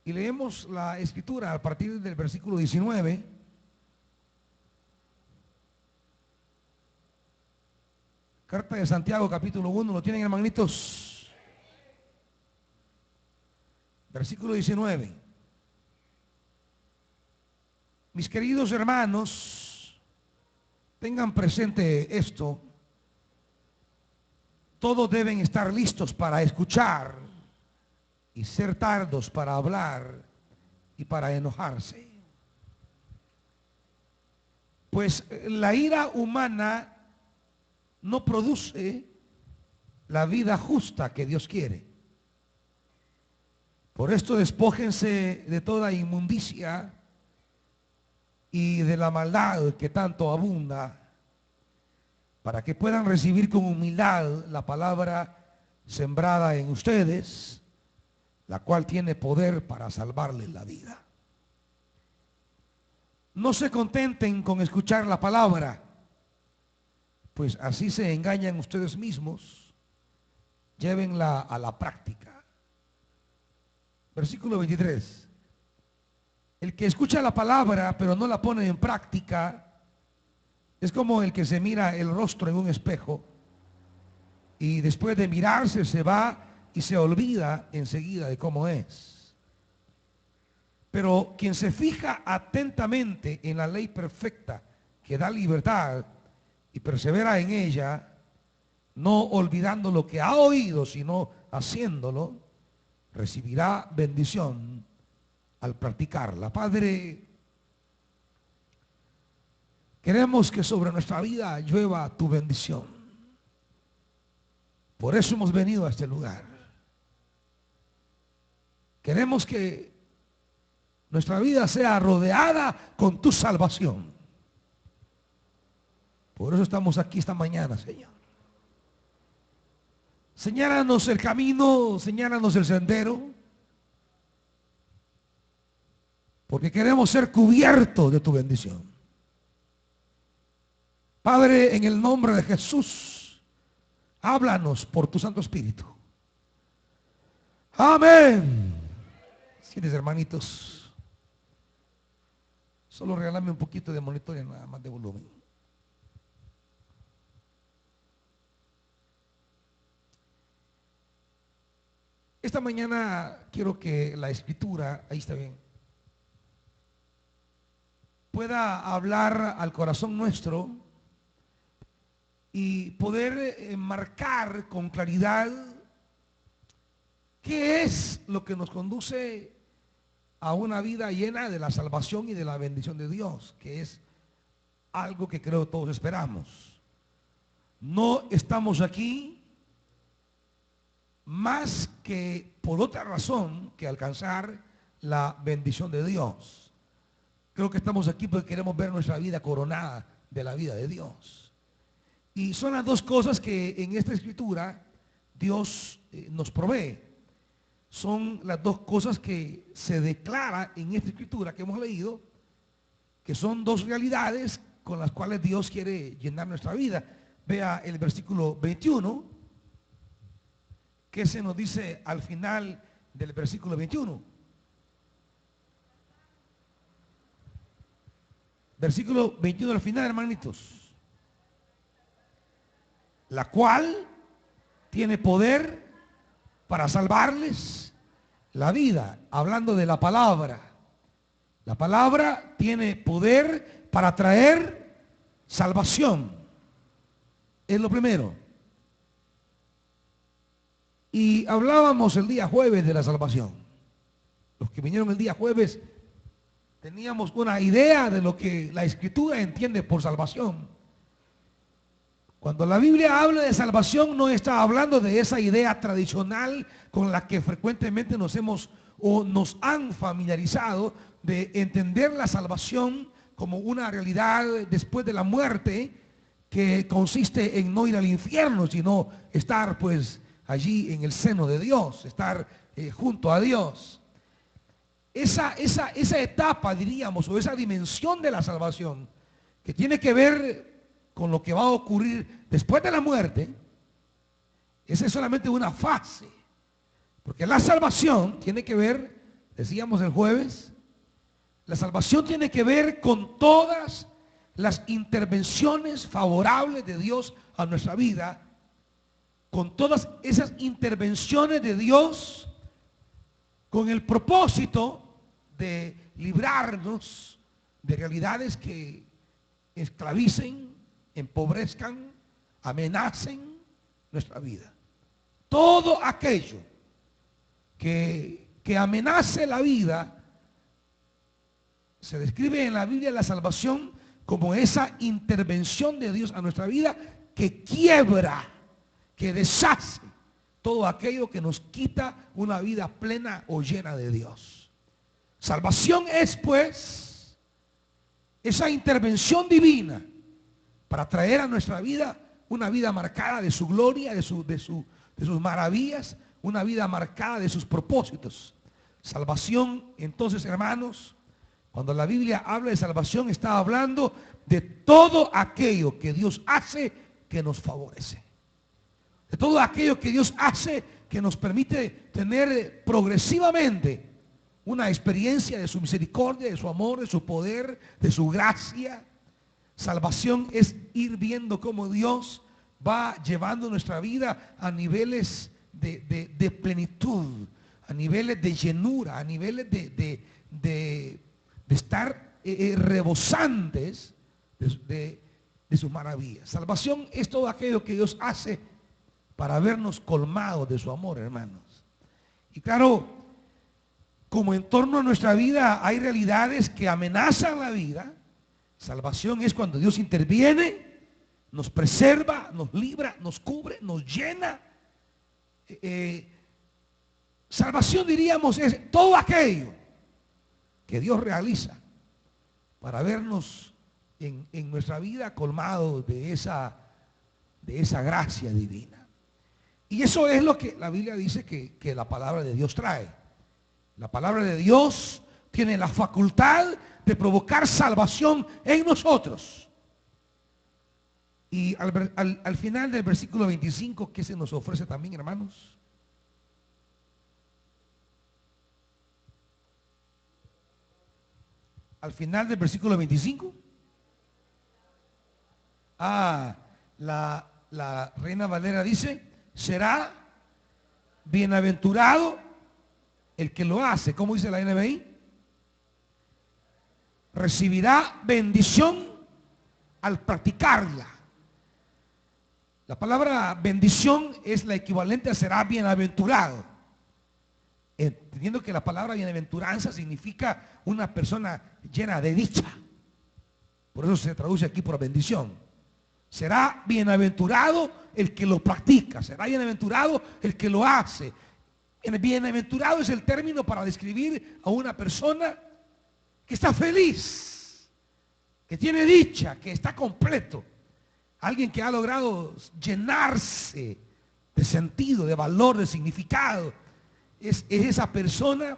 y leemos la escritura a partir del versículo 19. Carta de Santiago, capítulo 1, ¿lo tienen, hermanitos? Versículo 19. Mis queridos hermanos, tengan presente esto. Todos deben estar listos para escuchar y ser tardos para hablar y para enojarse. Pues la ira humana no produce la vida justa que Dios quiere. Por esto despójense de toda inmundicia y de la maldad que tanto abunda, para que puedan recibir con humildad la palabra sembrada en ustedes, la cual tiene poder para salvarles la vida. No se contenten con escuchar la palabra, pues así se engañan ustedes mismos. Llévenla a la práctica. Versículo 23. El que escucha la palabra pero no la pone en práctica es como el que se mira el rostro en un espejo y después de mirarse se va y se olvida enseguida de cómo es. Pero quien se fija atentamente en la ley perfecta que da libertad y persevera en ella, no olvidando lo que ha oído, sino haciéndolo, recibirá bendición al practicarla. Padre, queremos que sobre nuestra vida llueva tu bendición. Por eso hemos venido a este lugar. Queremos que nuestra vida sea rodeada con tu salvación. Por eso estamos aquí esta mañana, Señor. Señálanos el camino, señálanos el sendero, porque queremos ser cubiertos de tu bendición. Padre, en el nombre de Jesús, háblanos por tu Santo Espíritu. Amén. Siéntense, hermanitos. Solo regálame un poquito de monitor y nada más de volumen. Esta mañana quiero que la escritura, ahí está bien, pueda hablar al corazón nuestro y poder marcar con claridad qué es lo que nos conduce a una vida llena de la salvación y de la bendición de Dios, que es algo que creo todos esperamos. No estamos aquí más que por otra razón que alcanzar la bendición de Dios. Creo que estamos aquí porque queremos ver nuestra vida coronada de la vida de Dios. Y son las dos cosas que en esta escritura Dios nos provee. Son las dos cosas que se declara en esta escritura que hemos leído, que son dos realidades con las cuales Dios quiere llenar nuestra vida. Vea el versículo 21. ¿Qué se nos dice al final del versículo 21? Versículo 21 al final, hermanitos. La cual tiene poder para salvarles la vida. Hablando de la palabra. La palabra tiene poder para traer salvación. Es lo primero. Y hablábamos el día jueves de la salvación. Los que vinieron el día jueves teníamos una idea de lo que la Escritura entiende por salvación. Cuando la Biblia habla de salvación, no está hablando de esa idea tradicional con la que frecuentemente nos han familiarizado de entender la salvación como una realidad después de la muerte que consiste en no ir al infierno, sino estar pues allí en el seno de Dios, estar junto a Dios. Esa etapa, diríamos, o esa dimensión de la salvación, que tiene que ver con lo que va a ocurrir después de la muerte, esa es solamente una fase. Porque la salvación tiene que ver decíamos el jueves, la salvación tiene que ver con todas las intervenciones favorables de Dios a nuestra vida, con todas esas intervenciones de Dios con el propósito de librarnos de realidades que esclavicen, empobrezcan, amenacen nuestra vida. Todo aquello que amenace la vida se describe en la Biblia la salvación como esa intervención de Dios a nuestra vida que quiebra, que deshace todo aquello que nos quita una vida plena o llena de Dios. Salvación es, pues, esa intervención divina para traer a nuestra vida una vida marcada de su gloria, de sus maravillas, una vida marcada de sus propósitos. Salvación, entonces, hermanos, cuando la Biblia habla de salvación, está hablando de todo aquello que Dios hace que nos favorece. De todo aquello que Dios hace que nos permite tener progresivamente una experiencia de su misericordia, de su amor, de su poder, de su gracia. Salvación es ir viendo cómo Dios va llevando nuestra vida a niveles de plenitud, a niveles de llenura, a niveles de estar rebosantes de sus maravillas. Salvación es todo aquello que Dios hace para vernos colmados de su amor, hermanos. Y claro, como en torno a nuestra vida hay realidades que amenazan la vida, salvación es cuando Dios interviene, nos preserva, nos libra, nos cubre, nos llena. Salvación, diríamos, es todo aquello que Dios realiza para vernos en nuestra vida colmados de esa gracia divina. Y eso es lo que la Biblia dice que la palabra de Dios trae. La palabra de Dios tiene la facultad de provocar salvación en nosotros. Y al final del versículo 25, ¿qué se nos ofrece también, hermanos? Al final del versículo 25. La Reina Valera dice: será bienaventurado el que lo hace. ¿Cómo dice la NBI? Recibirá bendición al practicarla. La palabra bendición es la equivalente a será bienaventurado, entendiendo que la palabra bienaventuranza significa una persona llena de dicha. Por eso se traduce aquí por bendición. Será bienaventurado el que lo practica, será bienaventurado el que lo hace. El bienaventurado es el término para describir a una persona que está feliz, que tiene dicha, que está completo. Alguien que ha logrado llenarse de sentido, de valor, de significado. Es esa persona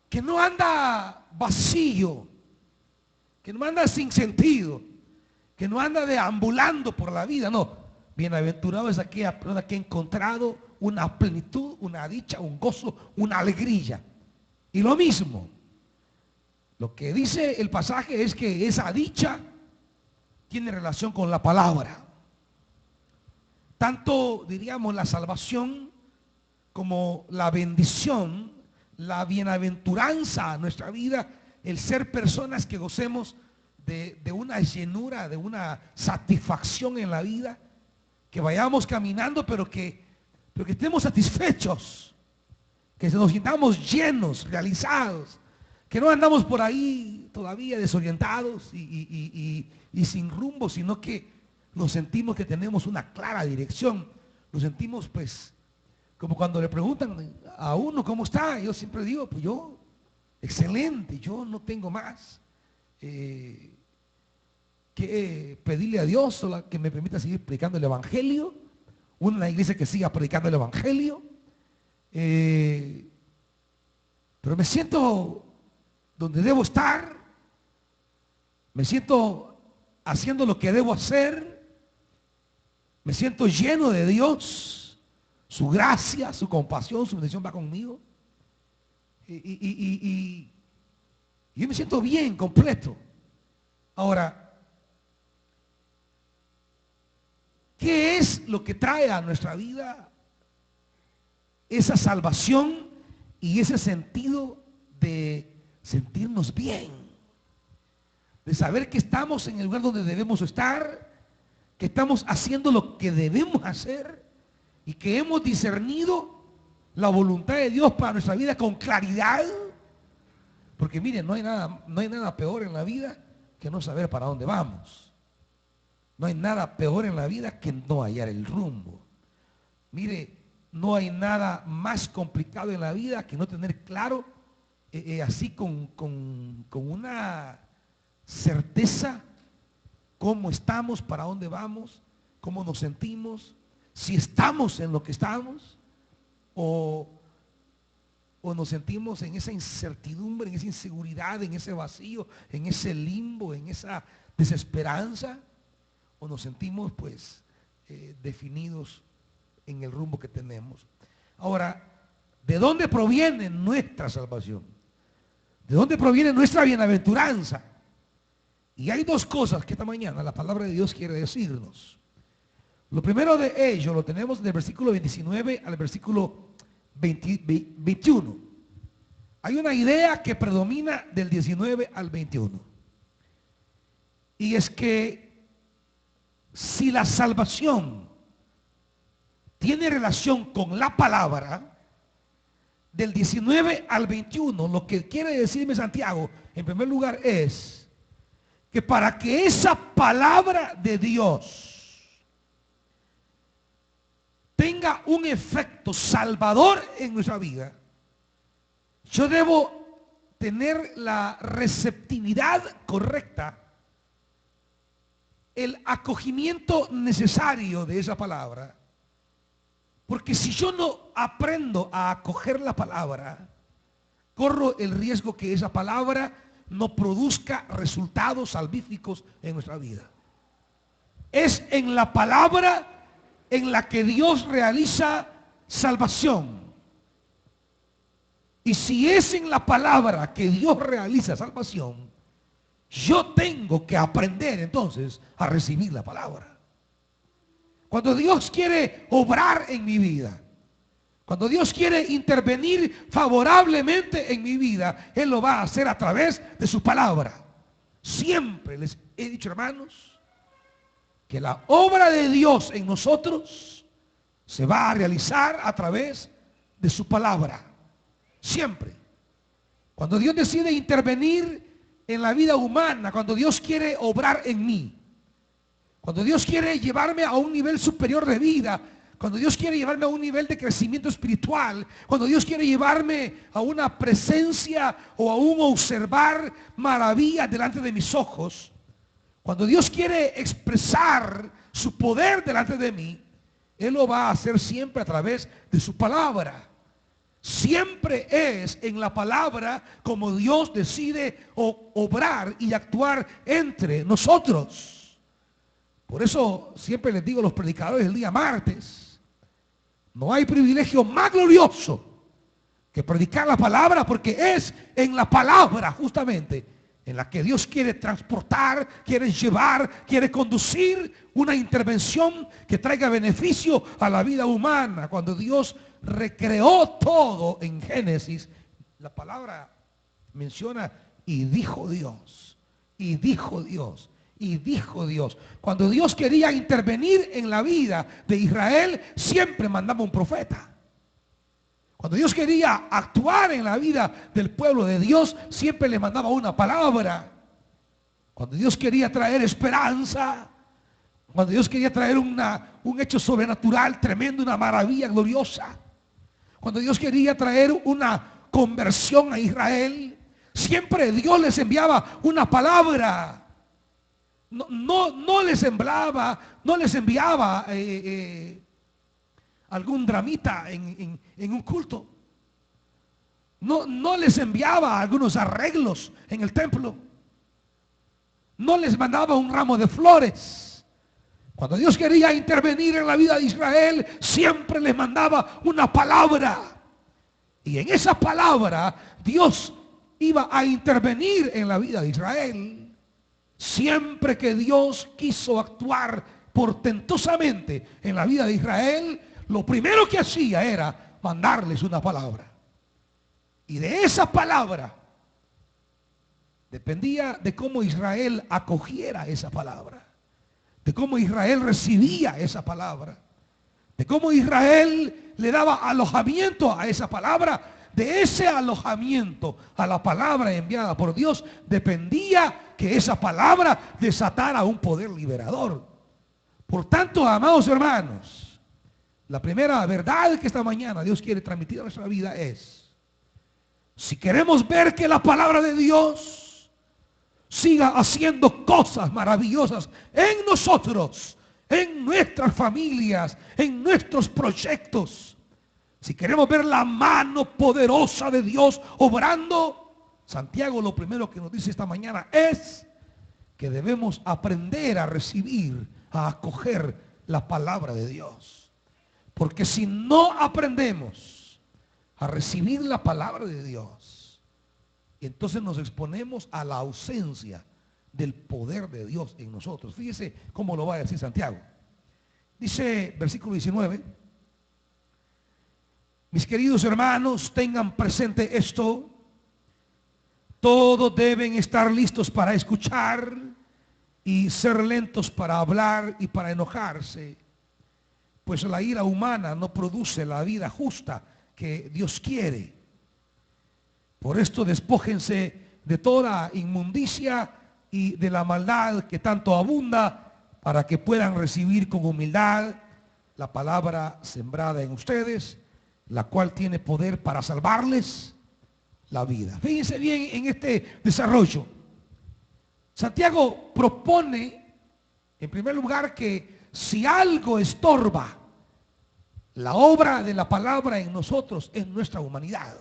que no anda vacío, que no anda sin sentido, que no anda deambulando por la vida. No, bienaventurado es aquella persona que ha encontrado una plenitud, una dicha, un gozo, una alegría. Y lo mismo, lo que dice el pasaje es que esa dicha tiene relación con la palabra. Tanto, diríamos, la salvación como la bendición, la bienaventuranza a nuestra vida, el ser personas que gocemos de una llenura, de una satisfacción en la vida, que vayamos caminando, pero que estemos satisfechos, que nos sintamos llenos, realizados, que no andamos por ahí todavía desorientados y sin rumbo, sino que nos sentimos que tenemos una clara dirección. Nos sentimos, pues, como cuando le preguntan a uno cómo está. Yo siempre digo, pues yo, excelente, yo no tengo más que pedirle a Dios, solo que me permita seguir predicando el Evangelio, una iglesia que siga predicando el Evangelio. Pero me siento donde debo estar, me siento haciendo lo que debo hacer, me siento lleno de Dios, su gracia, su compasión, su bendición va conmigo. Y yo me siento bien, completo. Ahora, ¿qué es lo que trae a nuestra vida esa salvación y ese sentido de sentirnos bien? De saber que estamos en el lugar donde debemos estar, que estamos haciendo lo que debemos hacer y que hemos discernido la voluntad de Dios para nuestra vida con claridad. Porque miren, no hay nada peor en la vida que no saber para dónde vamos. No hay nada peor en la vida que no hallar el rumbo. Mire, no hay nada más complicado en la vida que no tener claro, así con una certeza, cómo estamos, para dónde vamos, cómo nos sentimos, si estamos en lo que estamos o nos sentimos en esa incertidumbre, en esa inseguridad, en ese vacío, en ese limbo, en esa desesperanza, o nos sentimos pues definidos en el rumbo que tenemos. Ahora, ¿de dónde proviene nuestra salvación? ¿De dónde proviene nuestra bienaventuranza? Y hay dos cosas que esta mañana la palabra de Dios quiere decirnos. Lo primero de ello lo tenemos del versículo 29 al versículo 21. Hay una idea que predomina del 19 al 21. Y es que si la salvación tiene relación con la palabra, del 19 al 21, lo que quiere decirme Santiago, en primer lugar, es que para que esa palabra de Dios tenga un efecto salvador en nuestra vida, yo debo tener la receptividad correcta, el acogimiento necesario de esa palabra. Porque si yo no aprendo a acoger la palabra, corro el riesgo que esa palabra no produzca resultados salvíficos en nuestra vida. Es en la palabra en la que Dios realiza salvación. Y si es en la palabra que Dios realiza salvación, yo tengo que aprender entonces a recibir la palabra. Cuando Dios quiere obrar en mi vida, cuando Dios quiere intervenir favorablemente en mi vida, Él lo va a hacer a través de su palabra. Siempre les he dicho, hermanos, que la obra de Dios en nosotros se va a realizar a través de su palabra. Siempre. Cuando Dios decide intervenir en la vida humana, cuando Dios quiere obrar en mí, cuando Dios quiere llevarme a un nivel superior de vida, cuando Dios quiere llevarme a un nivel de crecimiento espiritual, cuando Dios quiere llevarme a una presencia o a un observar maravillas delante de mis ojos, cuando Dios quiere expresar su poder delante de mí, Él lo va a hacer siempre a través de su palabra. Siempre es en la palabra como Dios decide obrar y actuar entre nosotros. Por eso siempre les digo a los predicadores el día martes, no hay privilegio más glorioso que predicar la palabra, porque es en la palabra justamente en la que Dios quiere transportar, quiere llevar, quiere conducir una intervención que traiga beneficio a la vida humana. Cuando Dios recreó todo en Génesis, la palabra menciona y dijo Dios, y dijo Dios, y dijo Dios. Cuando Dios quería intervenir en la vida de Israel, siempre mandaba un profeta. Cuando Dios quería actuar en la vida del pueblo de Dios, siempre le mandaba una palabra. Cuando Dios quería traer esperanza, cuando Dios quería traer un hecho sobrenatural tremendo, una maravilla gloriosa, cuando Dios quería traer una conversión a Israel, siempre Dios les enviaba una palabra. No les enviaba algún dramita en un culto. No les enviaba algunos arreglos en el templo. No les mandaba un ramo de flores. Cuando Dios quería intervenir en la vida de Israel, siempre les mandaba una palabra. Y en esa palabra Dios iba a intervenir en la vida de Israel. Siempre que Dios quiso actuar portentosamente en la vida de Israel, lo primero que hacía era mandarles una palabra. Y de esa palabra dependía de cómo Israel acogiera esa palabra, de cómo Israel recibía esa palabra, de cómo Israel le daba alojamiento a esa palabra. De ese alojamiento a la palabra enviada por Dios dependía que esa palabra desatara un poder liberador. Por tanto, amados hermanos, la primera verdad que esta mañana Dios quiere transmitir a nuestra vida es: si queremos ver que la palabra de Dios siga haciendo cosas maravillosas en nosotros, en nuestras familias, en nuestros proyectos, si queremos ver la mano poderosa de Dios obrando, Santiago lo primero que nos dice esta mañana es que debemos aprender a recibir, a acoger la palabra de Dios. Porque si no aprendemos a recibir la palabra de Dios, entonces nos exponemos a la ausencia del poder de Dios en nosotros. Fíjese cómo lo va a decir Santiago. Dice versículo 19: mis queridos hermanos, tengan presente esto: todos deben estar listos para escuchar y ser lentos para hablar y para enojarse, pues la ira humana no produce la vida justa que Dios quiere. Por esto despójense de toda inmundicia y de la maldad que tanto abunda, para que puedan recibir con humildad la palabra sembrada en ustedes, la cual tiene poder para salvarles la vida. Fíjense bien en este desarrollo. Santiago propone, en primer lugar, que si algo estorba la obra de la palabra en nosotros, es nuestra humanidad.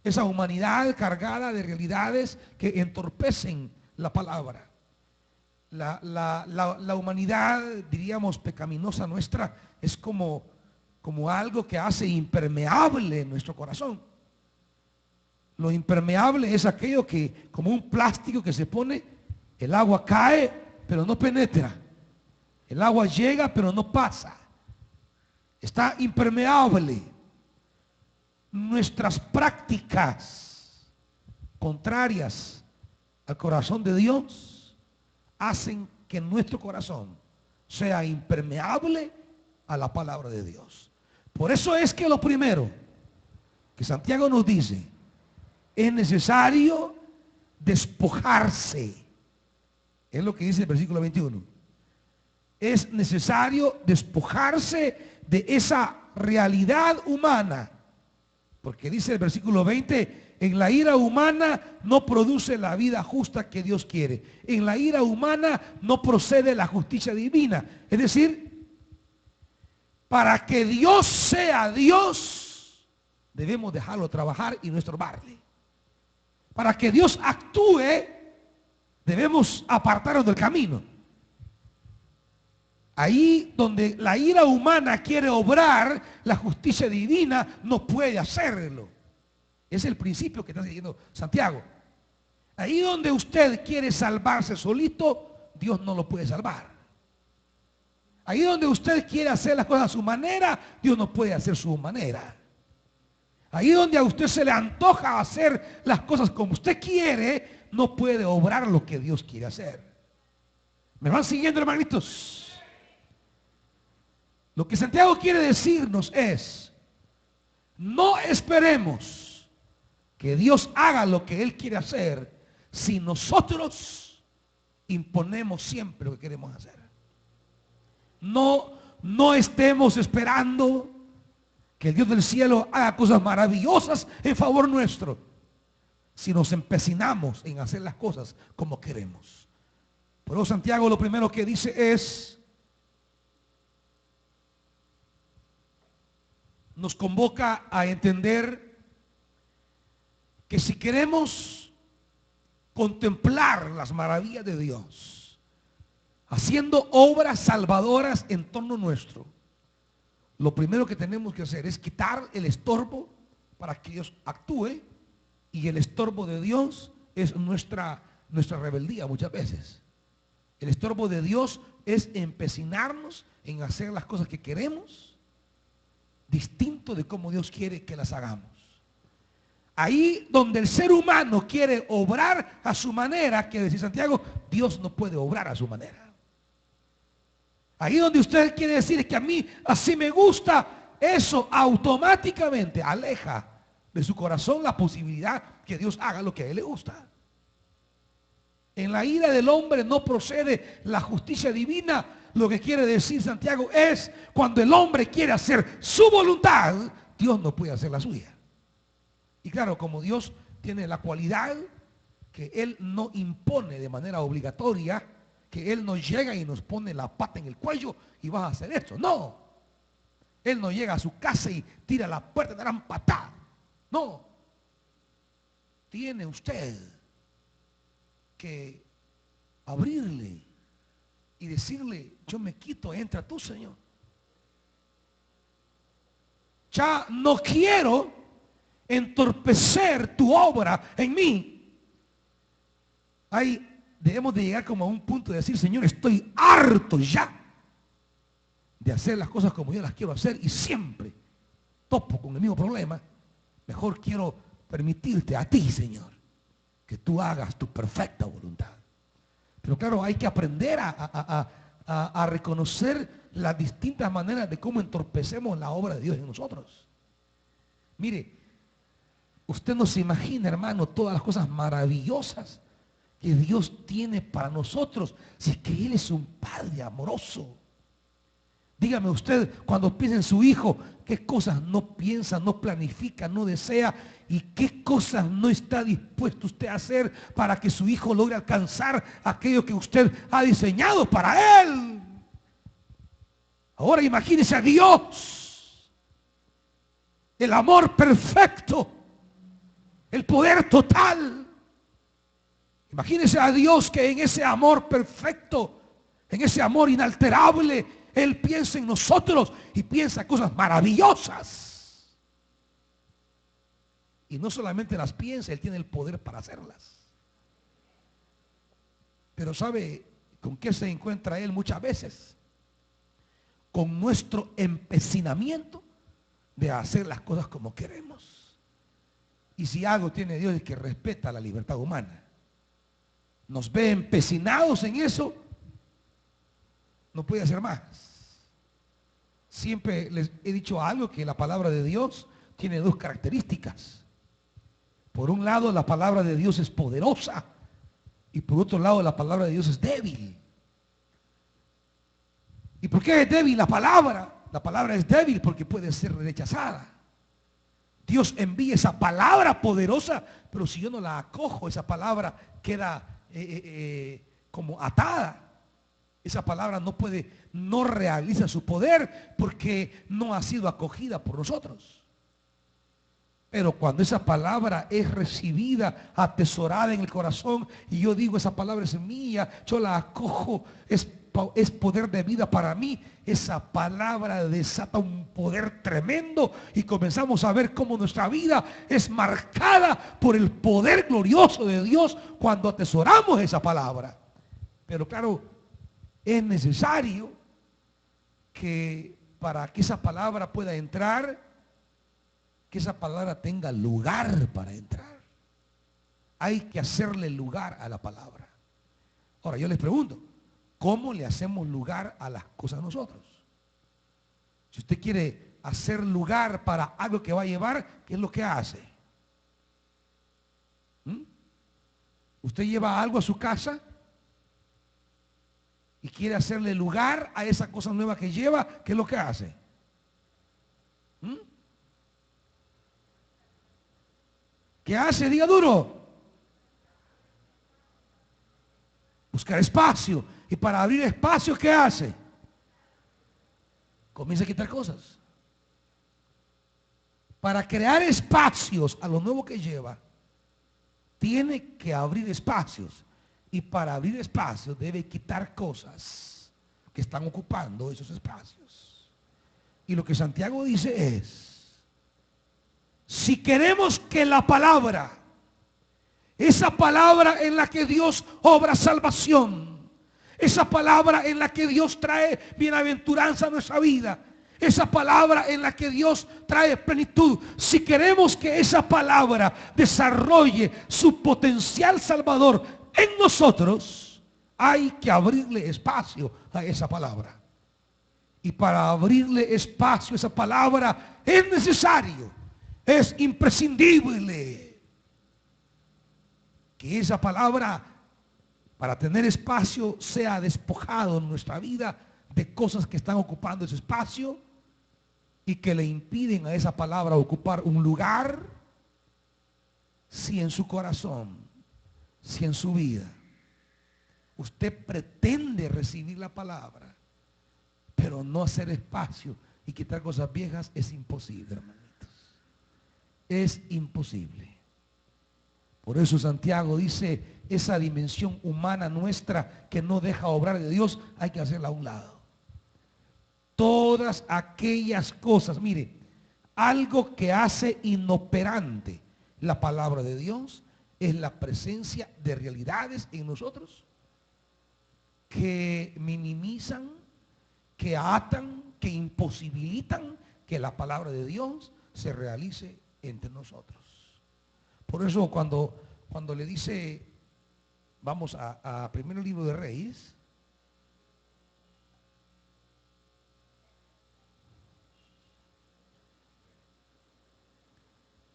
Esa humanidad cargada de realidades que entorpecen la palabra. La humanidad, diríamos, pecaminosa nuestra, es como algo que hace impermeable nuestro corazón. Lo impermeable es aquello que, como un plástico que se pone, el agua cae, pero no penetra. El agua llega, pero no pasa. Está impermeable. Nuestras prácticas contrarias al corazón de Dios hacen que nuestro corazón sea impermeable a la palabra de Dios. Por eso es que lo primero que Santiago nos dice: es necesario despojarse. Es lo que dice el versículo 21. Es necesario despojarse de esa realidad humana. Porque dice el versículo 20: en la ira humana no produce la vida justa que Dios quiere. En la ira humana no procede la justicia divina. Es decir, para que Dios sea Dios, debemos dejarlo trabajar y no estorbarle. Para que Dios actúe, debemos apartarnos del camino. Ahí donde la ira humana quiere obrar, la justicia divina no puede hacerlo. Es el principio que está diciendo Santiago. Ahí donde usted quiere salvarse solito, Dios no lo puede salvar. Ahí donde usted quiere hacer las cosas a su manera, Dios no puede hacer su manera. Ahí donde a usted se le antoja hacer las cosas como usted quiere, no puede obrar lo que Dios quiere hacer. ¿Me van siguiendo, hermanitos? Lo que Santiago quiere decirnos es: no esperemos que Dios haga lo que Él quiere hacer si nosotros imponemos siempre lo que queremos hacer. No estemos esperando que el Dios del cielo haga cosas maravillosas en favor nuestro, si nos empecinamos en hacer las cosas como queremos. Por eso Santiago lo primero que dice es, nos convoca a entender que si queremos contemplar las maravillas de Dios, haciendo obras salvadoras en torno nuestro, lo primero que tenemos que hacer es quitar el estorbo para que Dios actúe, y el estorbo de Dios es nuestra rebeldía muchas veces. El estorbo de Dios es empecinarnos en hacer las cosas que queremos, distinto de cómo Dios quiere que las hagamos. Ahí donde el ser humano quiere obrar a su manera, que decir Santiago, Dios no puede obrar a su manera. Ahí donde usted quiere decir que a mí así me gusta, eso automáticamente aleja de su corazón la posibilidad que Dios haga lo que a él le gusta. En la ira del hombre no procede la justicia divina. Lo que quiere decir Santiago es, cuando el hombre quiere hacer su voluntad, Dios no puede hacer la suya. Y claro, como Dios tiene la cualidad que Él no impone de manera obligatoria, que Él no llega y nos pone la pata en el cuello y vas a hacer esto. No. Él no llega a su casa y tira la puerta y te darán patada. No. Tiene usted que abrirle y decirle, yo me quito, entra tú, Señor. Ya no quiero entorpecer tu obra en mí. Ahí debemos de llegar como a un punto de decir, Señor, estoy harto ya de hacer las cosas como yo las quiero hacer y siempre topo con el mismo problema. Mejor quiero permitirte a ti, Señor, que tú hagas tu perfecta voluntad. Pero claro, hay que aprender a reconocer las distintas maneras de cómo entorpecemos la obra de Dios en nosotros. Mire, usted no se imagina, hermano, todas las cosas maravillosas que Dios tiene para nosotros, si es que Él es un Padre amoroso. Dígame usted, cuando piensa en su hijo, qué cosas no piensa, no planifica, no desea, y qué cosas no está dispuesto usted a hacer para que su hijo logre alcanzar aquello que usted ha diseñado para él. Ahora imagínese a Dios, el amor perfecto, el poder total. Imagínese a Dios que en ese amor perfecto, en ese amor inalterable, Él piensa en nosotros y piensa cosas maravillosas. Y no solamente las piensa, Él tiene el poder para hacerlas. Pero ¿sabe con qué se encuentra Él muchas veces? Con nuestro empecinamiento de hacer las cosas como queremos. Y si algo tiene Dios es que respeta la libertad humana. Nos ve empecinados en eso, no puede hacer más. Siempre les he dicho algo, que la palabra de Dios tiene dos características. Por un lado, la palabra de Dios es poderosa, y por otro lado, la palabra de Dios es débil. ¿Y por qué es débil la palabra? La palabra es débil porque puede ser rechazada. Dios envía esa palabra poderosa, pero si yo no la acojo, esa palabra queda como atada. Esa palabra no realiza su poder porque no ha sido acogida por nosotros. Pero cuando esa palabra es recibida, atesorada en el corazón, y yo digo, esa palabra es mía, yo la acojo, es poder de vida para mí, esa palabra desata un poder tremendo y comenzamos a ver cómo nuestra vida es marcada por el poder glorioso de Dios cuando atesoramos esa palabra. Pero claro, es necesario que para que esa palabra pueda entrar, que esa palabra tenga lugar para entrar. Hay que hacerle lugar a la palabra. Ahora yo les pregunto, ¿cómo le hacemos lugar a las cosas nosotros? Si usted quiere hacer lugar para algo que va a llevar, ¿qué es lo que hace? Usted lleva algo a su casa y quiere hacerle lugar a esa cosa nueva que lleva, ¿qué es lo que hace? ¿Qué hace? Diga duro. Buscar espacio. Y para abrir espacio, ¿qué hace? Comienza a quitar cosas. Para crear espacios a lo nuevo que lleva, tiene que abrir espacios. Y para abrir espacios debe quitar cosas que están ocupando esos espacios. Y lo que Santiago dice es, Si queremos que la palabra, esa palabra en la que Dios obra salvación, esa palabra en la que Dios trae bienaventuranza a nuestra vida, esa palabra en la que Dios trae plenitud, si queremos que esa palabra desarrolle su potencial salvador en nosotros, hay que abrirle espacio a esa palabra. Y para abrirle espacio a esa palabra es necesario, es imprescindible que esa palabra, para tener espacio, sea despojado en nuestra vida de cosas que están ocupando ese espacio y que le impiden a esa palabra ocupar un lugar. Si en su corazón, si en su vida usted pretende recibir la palabra, pero no hacer espacio y quitar cosas viejas, es imposible, hermanitos. Es imposible. Por eso Santiago dice, esa dimensión humana nuestra que no deja obrar de Dios, hay que hacerla a un lado. Todas aquellas cosas, mire, algo que hace inoperante la palabra de Dios es la presencia de realidades en nosotros que minimizan, que atan, que imposibilitan que la palabra de Dios se realice entre nosotros. Por eso cuando le dice, vamos a primer libro de Reyes,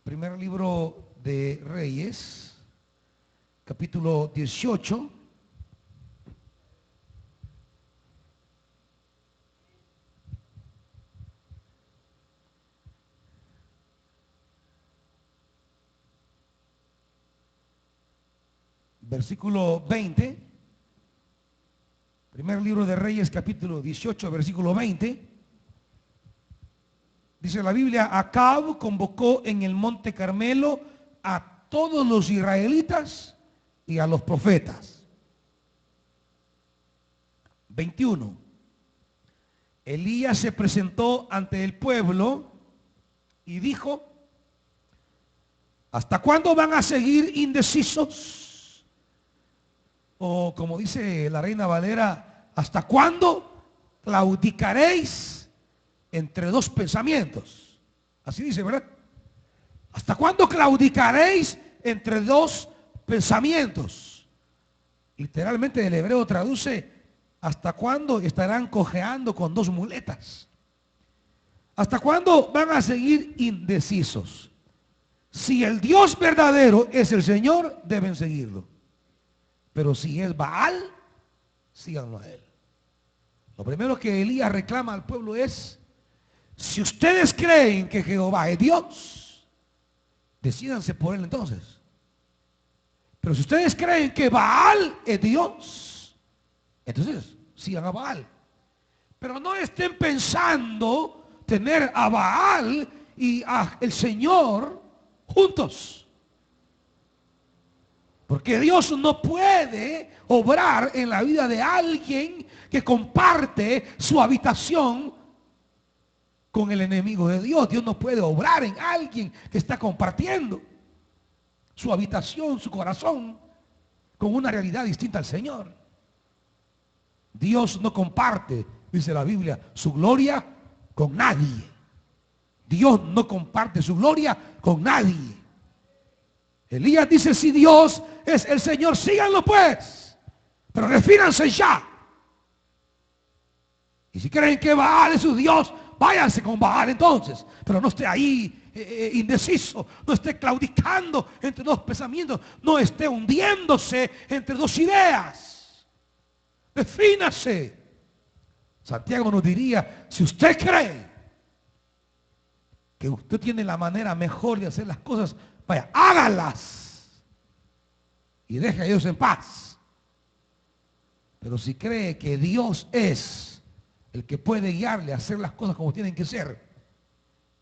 primer libro de Reyes, capítulo 18, versículo 20, primer libro de Reyes, capítulo 18, versículo 20, dice la Biblia, Acab convocó en el monte Carmelo a todos los israelitas y a los profetas. 21. Elías se presentó ante el pueblo y dijo, ¿hasta cuándo van a seguir indecisos? O como dice la Reina Valera, ¿hasta cuándo claudicaréis entre dos pensamientos? Así dice, ¿verdad? ¿Hasta cuándo claudicaréis entre dos pensamientos? Literalmente el hebreo traduce, ¿hasta cuándo estarán cojeando con dos muletas? ¿Hasta cuándo van a seguir indecisos? Si el Dios verdadero es el Señor, deben seguirlo. Pero si es Baal, síganlo a él. Lo primero que Elías reclama al pueblo es, si ustedes creen que Jehová es Dios, decídanse por él entonces. Pero si ustedes creen que Baal es Dios, entonces sigan a Baal. Pero no estén pensando tener a Baal y a el Señor juntos. Porque Dios no puede obrar en la vida de alguien que comparte su habitación con el enemigo de Dios. Dios no puede obrar en alguien que está compartiendo su habitación, su corazón, con una realidad distinta al Señor. Dios no comparte, dice la Biblia, su gloria con nadie. Dios no comparte su gloria con nadie. Elías dice, si Dios es el Señor, síganlo pues, pero refínanse ya. Y si creen que Baal es su Dios, váyanse con Baal entonces, pero no esté ahí indeciso, no esté claudicando entre dos pensamientos, no esté hundiéndose entre dos ideas. Defínase. Santiago nos diría, si usted cree que usted tiene la manera mejor de hacer las cosas, vaya, hágalas y deje a Dios en paz. Pero si cree que Dios es el que puede guiarle a hacer las cosas como tienen que ser,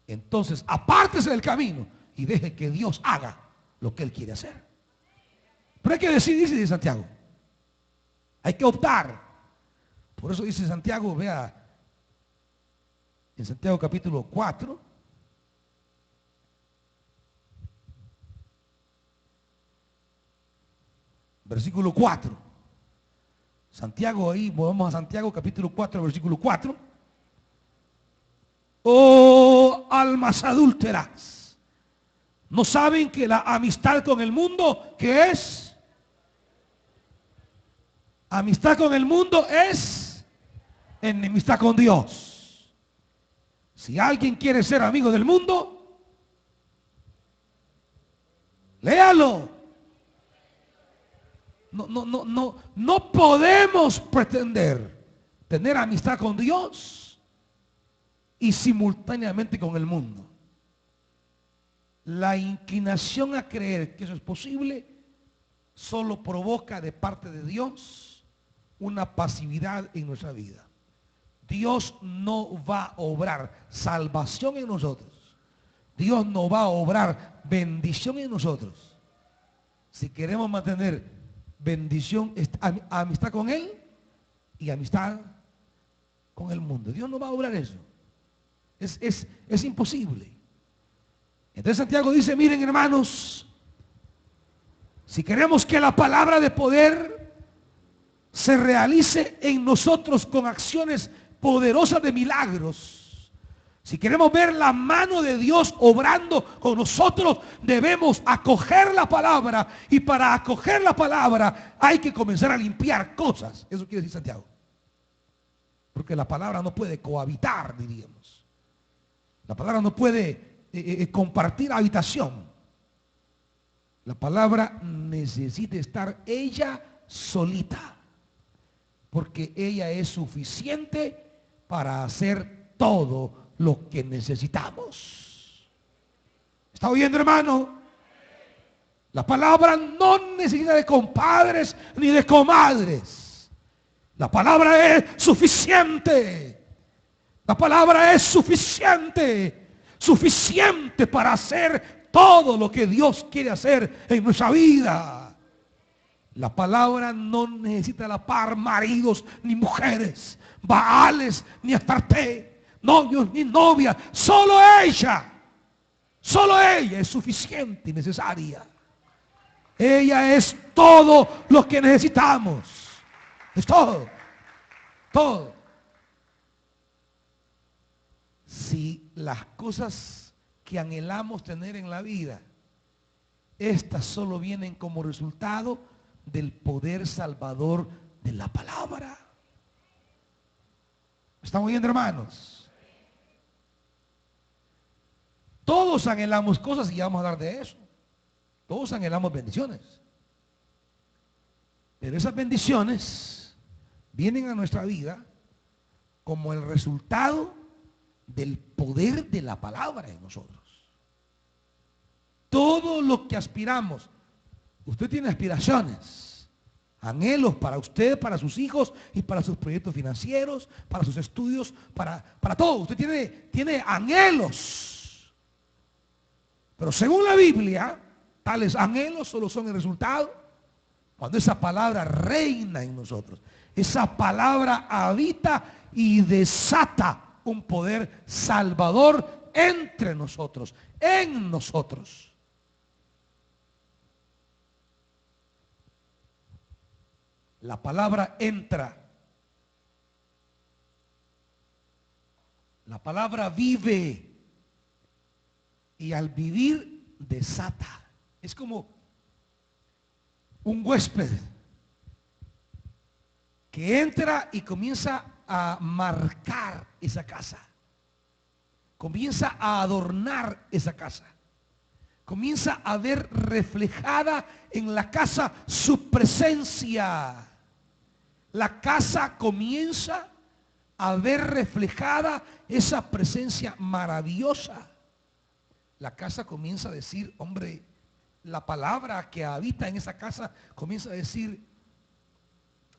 entonces apártese del camino y deje que Dios haga lo que Él quiere hacer. Pero hay que decidir, dice Santiago. Hay que optar. Por eso dice Santiago, vea, en Santiago capítulo 4, versículo 4. Santiago, ahí volvamos a Santiago capítulo 4, versículo 4. Oh almas adúlteras, ¿no saben que la amistad con el mundo, qué es? Amistad con el mundo es enemistad con Dios. Si alguien quiere ser amigo del mundo, léalo. No podemos pretender tener amistad con Dios y simultáneamente con el mundo. La inclinación a creer que eso es posible solo provoca de parte de Dios una pasividad en nuestra vida. Dios no va a obrar salvación en nosotros. Dios no va a obrar bendición en nosotros. Si queremos mantener bendición, amistad con Él y amistad con el mundo. Dios no va a obrar eso. Es imposible. Entonces Santiago dice, miren hermanos, si queremos que la palabra de poder se realice en nosotros con acciones poderosas de milagros, si queremos ver la mano de Dios obrando con nosotros, debemos acoger la palabra. Y para acoger la palabra hay que comenzar a limpiar cosas. Eso quiere decir Santiago. Porque la palabra no puede cohabitar, diríamos. La palabra no puede compartir habitación. La palabra necesita estar ella solita. Porque ella es suficiente para hacer todo lo que necesitamos. ¿Está oyendo, hermano? La palabra no necesita de compadres ni de comadres. La palabra es suficiente. La palabra es suficiente. Suficiente para hacer todo lo que Dios quiere hacer en nuestra vida. La palabra no necesita la par maridos ni mujeres, baales ni astarte, novios ni novias. Solo ella es suficiente y necesaria. Ella es todo lo que necesitamos. Es todo. Si las cosas que anhelamos tener en la vida, estas solo vienen como resultado del poder salvador de la palabra. ¿Están oyendo, hermanos? Todos anhelamos cosas y ya vamos a hablar de eso. Todos anhelamos bendiciones. Pero esas bendiciones vienen a nuestra vida como el resultado del poder de la palabra en nosotros. Todo lo que aspiramos, usted tiene aspiraciones, anhelos para usted, para sus hijos y para sus proyectos financieros, para sus estudios, para todo. Usted tiene anhelos. Pero según la Biblia, tales anhelos solo son el resultado cuando esa palabra reina en nosotros. Esa palabra habita y desata un poder salvador entre nosotros, en nosotros. La palabra entra. La palabra vive. Y al vivir desata. Es como un huésped que entra y comienza a marcar esa casa. Comienza a adornar esa casa. Comienza a ver reflejada en la casa su presencia. La casa comienza a ver reflejada esa presencia maravillosa. La casa comienza a decir, hombre, la palabra que habita en esa casa comienza a decir,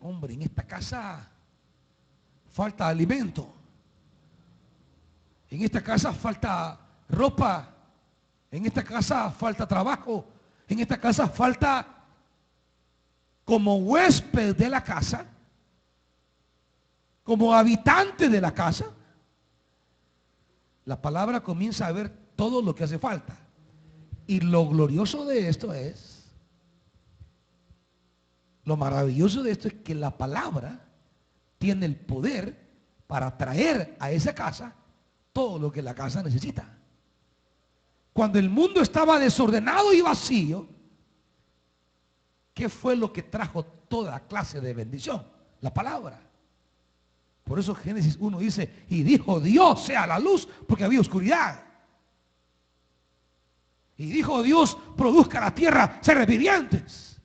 hombre, en esta casa falta alimento. En esta casa falta ropa. En esta casa falta trabajo. En esta casa falta, como huésped de la casa, como habitante de la casa, la palabra comienza a ver todo lo que hace falta. Y lo glorioso de esto es Lo maravilloso de esto es que la palabra tiene el poder para traer a esa casa todo lo que la casa necesita. Cuando el mundo estaba desordenado y vacío, ¿qué fue lo que trajo toda clase de bendición? La palabra. Por eso Génesis 1 dice, y dijo Dios sea la luz, porque había oscuridad. Y dijo Dios, produzca la tierra seres vivientes.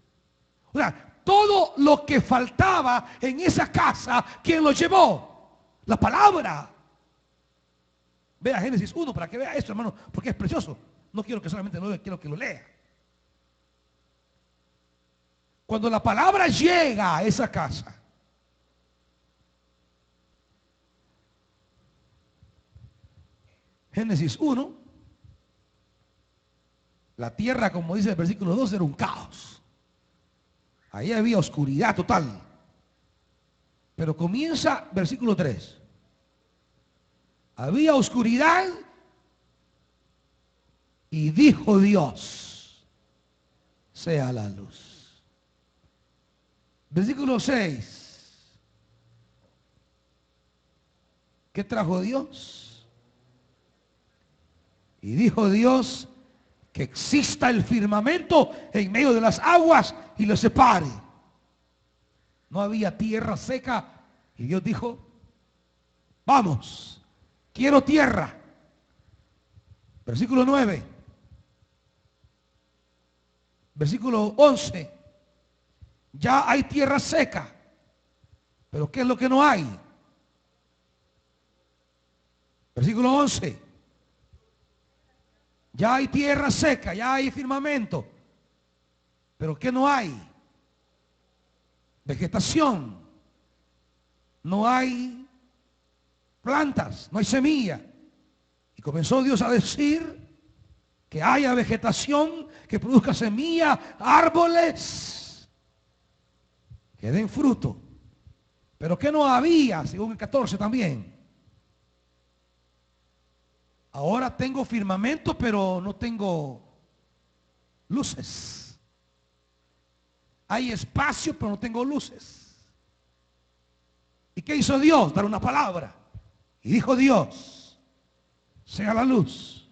O sea, todo lo que faltaba en esa casa, ¿quién lo llevó? La palabra. Vea Génesis 1 para que vea esto, hermano, porque es precioso. No quiero que solamente lo vea, quiero que lo lea. Cuando la palabra llega a esa casa, Génesis 1, la tierra, como dice el versículo 2, era un caos. Ahí había oscuridad total. Pero comienza versículo 3. Había oscuridad y dijo Dios, sea la luz. Versículo 6. ¿Qué trajo Dios? Y dijo Dios, que exista el firmamento en medio de las aguas y lo separe. No había tierra seca y Dios dijo, vamos, quiero tierra. Versículo 9. Versículo 11. Ya hay tierra seca. Pero ¿qué es lo que no hay? Versículo 11. Ya hay tierra seca, ya hay firmamento. Pero ¿qué no hay? Vegetación. No hay plantas, no hay semilla. Y comenzó Dios a decir que haya vegetación, que produzca semilla, árboles, que den fruto. Pero ¿qué no había? Según el 14 también. Ahora tengo firmamento, pero no tengo luces. Hay espacio, pero no tengo luces. ¿Y qué hizo Dios? Dar una palabra. Y dijo Dios, sea la luz.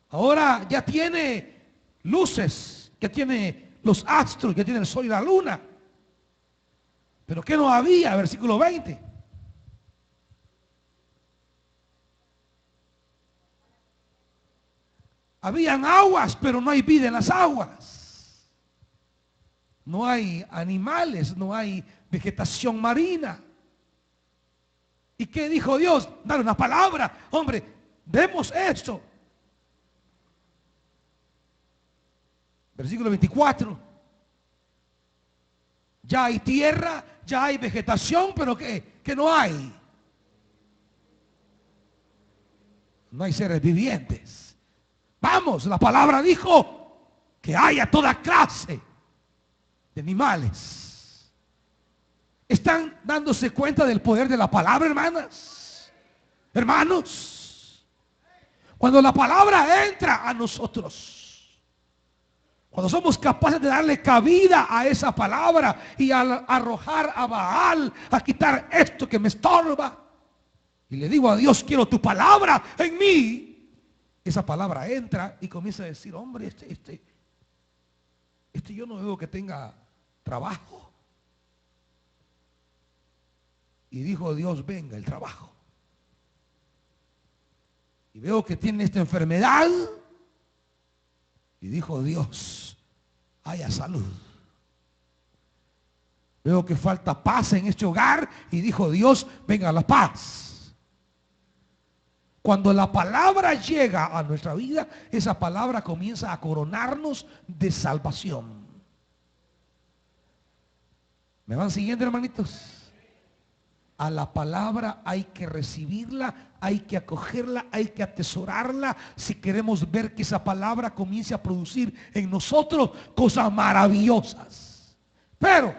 Ahora ya tiene luces, que tiene los astros, que tiene el sol y la luna. Pero ¿qué no había? Versículo 20. Habían aguas, pero no hay vida en las aguas. No hay animales, no hay vegetación marina. ¿Y qué dijo Dios? Dar una palabra. Hombre, vemos esto. Versículo 24. Ya hay tierra, ya hay vegetación, pero ¿qué no hay? No hay seres vivientes. Vamos, la palabra dijo que haya toda clase de animales. ¿Están dándose cuenta del poder de la palabra, hermanas? Hermanos, cuando la palabra entra a nosotros, cuando somos capaces de darle cabida a esa palabra y al arrojar a Baal, a quitar esto que me estorba, y le digo a Dios, quiero tu palabra en mí, esa palabra entra y comienza a decir, hombre, este yo no veo que tenga trabajo. Y dijo Dios, venga el trabajo. Y veo que tiene esta enfermedad. Y dijo Dios, haya salud. Veo que falta paz en este hogar. Y dijo Dios, venga la paz. Cuando la palabra llega a nuestra vida, esa palabra comienza a coronarnos de salvación. ¿Me van siguiendo, hermanitos? A la palabra hay que recibirla, hay que acogerla, hay que atesorarla si queremos ver que esa palabra comience a producir en nosotros cosas maravillosas. Pero,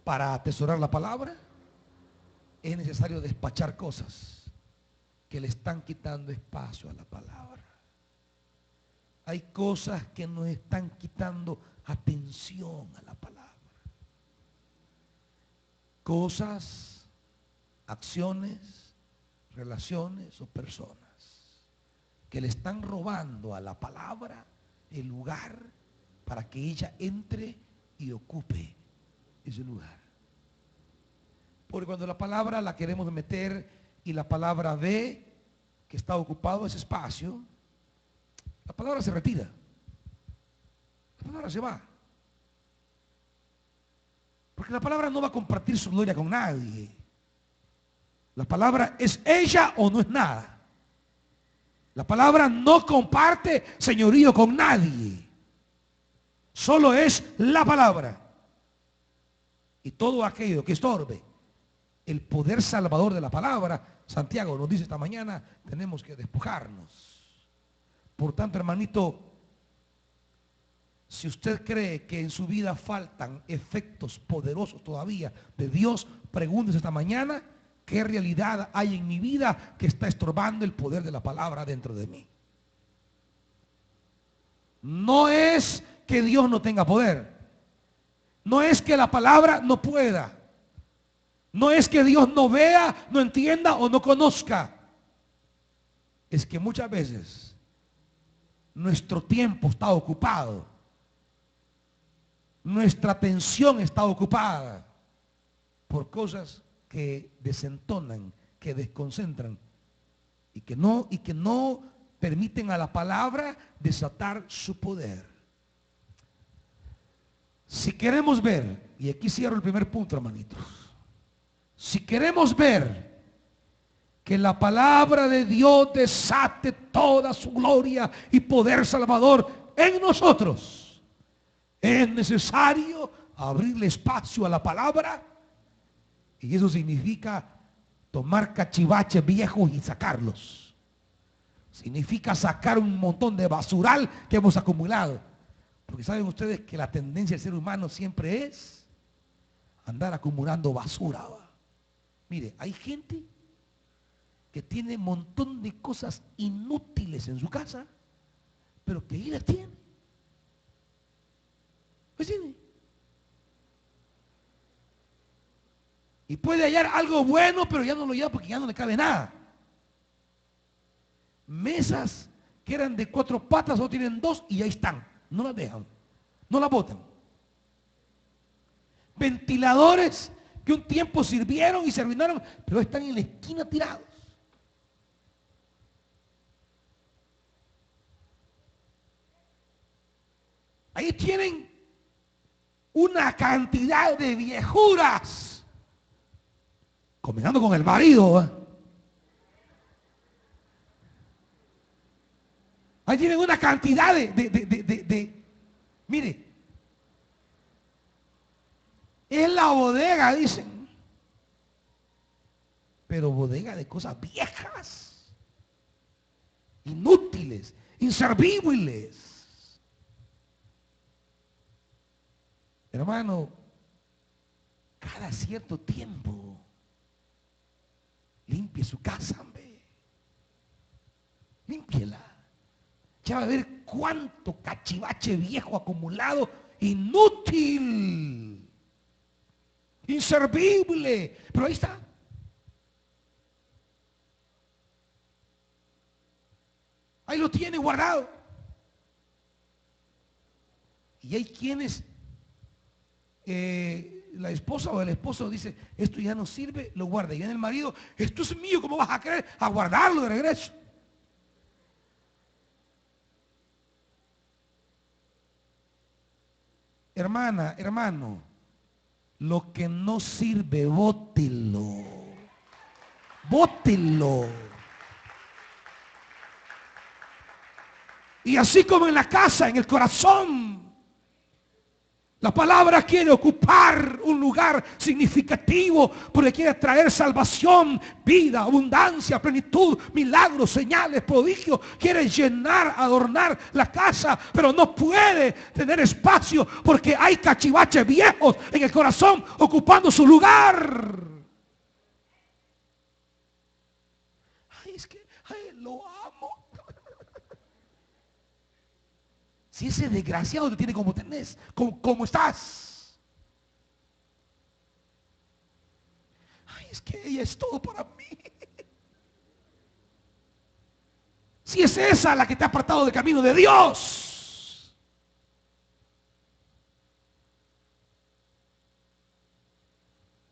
para atesorar la palabra es necesario despachar cosas que le están quitando espacio a la palabra. Hay cosas que nos están quitando atención a la palabra. Cosas, acciones, relaciones o personas que le están robando a la palabra el lugar para que ella entre y ocupe ese lugar. Porque cuando la palabra la queremos meter y la palabra ve que está ocupado ese espacio, la palabra se retira. La palabra se va. Porque la palabra no va a compartir su gloria con nadie. La palabra es ella o no es nada. La palabra no comparte señorío con nadie. Solo es la palabra. Y todo aquello que estorbe el poder salvador de la palabra, Santiago nos dice esta mañana, tenemos que despojarnos. Por tanto, hermanito, si usted cree que en su vida faltan efectos poderosos todavía de Dios, pregúntese esta mañana, ¿qué realidad hay en mi vida que está estorbando el poder de la palabra dentro de mí? No es que Dios no tenga poder. No es que la palabra no pueda. No es que Dios no vea, no entienda o no conozca. Es que muchas veces nuestro tiempo está ocupado. Nuestra atención está ocupada por cosas que desentonan, que desconcentran y que no permiten a la palabra desatar su poder. Si queremos ver, y aquí cierro el primer punto, hermanitos, si queremos ver que la palabra de Dios desate toda su gloria y poder salvador en nosotros, es necesario abrirle espacio a la palabra. Y eso significa tomar cachivaches viejos y sacarlos. Significa sacar un montón de basural que hemos acumulado. Porque saben ustedes que la tendencia del ser humano siempre es andar acumulando basura. Mire, hay gente que tiene un montón de cosas inútiles en su casa, pero que ahí las tiene. ¿Las tiene? Y puede hallar algo bueno, pero ya no lo lleva porque ya no le cabe nada. Mesas que eran de 4 patas o tienen 2 y ahí están. No las dejan, no las botan. Ventiladores que un tiempo sirvieron y se arruinaron, pero están en la esquina tirados. Ahí tienen una cantidad de viejuras, combinando con el marido, ¿eh? Ahí tienen una cantidad mire, es la bodega, dicen, pero bodega de cosas viejas, inútiles, inservibles. Hermano, cada cierto tiempo limpie su casa, hombre. Límpiela. Ya va a ver cuánto cachivache viejo acumulado, inútil, inservible. Pero ahí está. Ahí lo tiene guardado. Y hay quienes, la esposa o el esposo dice, esto ya no sirve, lo guarda. Y viene el marido, esto es mío, ¿cómo vas a querer a guardarlo de regreso? Hermana, hermano, lo que no sirve, bótelo. Bótelo. Y así como en la casa, en el corazón, la palabra quiere ocupar un lugar significativo porque quiere traer salvación, vida, abundancia, plenitud, milagros, señales, prodigios. Quiere llenar, adornar la casa, pero no puede tener espacio porque hay cachivaches viejos en el corazón ocupando su lugar. Ay, es que lo amo. Si ese desgraciado te tiene como tenés, como estás. Ay, es que ella es todo para mí. Si es esa la que te ha apartado del camino de Dios.